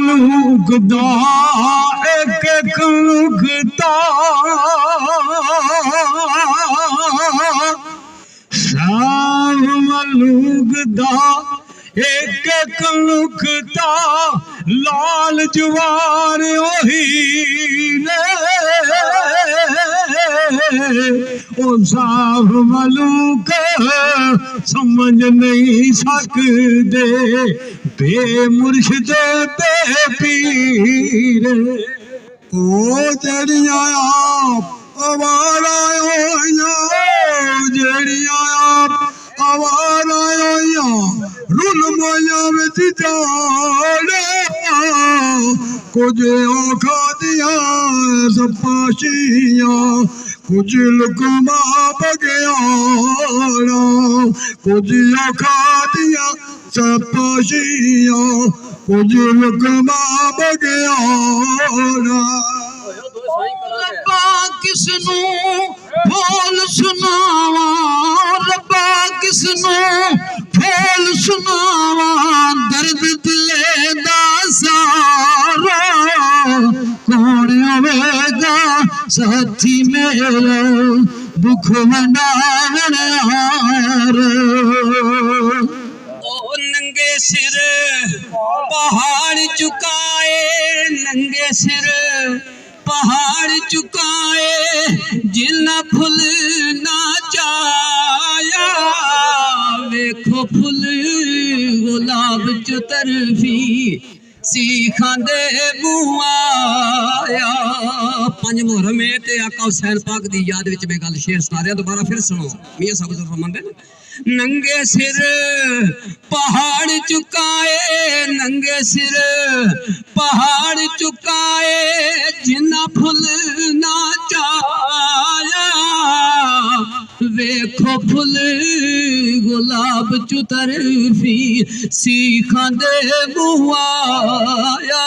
मलूक दा एक एक लुकता शाह मलूक दा एक एक लुकता लाल जवार ओही ने ओ साहब मलूक समझ नहीं सकदे बे मुर्शिद बे पीर ओ जड़िया आवारा जड़िया आवारा रुल माया विच जाने कुछ औखा दिया सपाशियां कुछ लुकमा बगियाना कुछ औखा दिया सपाशियां कुछ लुकमा बगियाना रब्बा किसनू बोल सुनावा रब्बा किसनू बोल सुनावा दर्द दिले दा सारा कौन आवेगा साथी मेरा दुख मनावन हार ओ नंगे सिर पहाड़ चुकाए नंगे सिर पहाड़ चुकाए जिन्ना फुल ना चाया वेखो फुल गुलाब चुतरफी सीखां दे मुआया पंज मुहर्रम में ते आका हुसैन पाक दी याद विच मैं गल शेर सुना रहा दोबारा फिर सुनो मियां साहब फरमांदे नंगे सिर पहाड़ चुकाए नंगे सिर पहाड़ चुकाए जिन्ना फुल ना चाया वेखो फुल गुलाब चुतरफी सीखां दे मुआया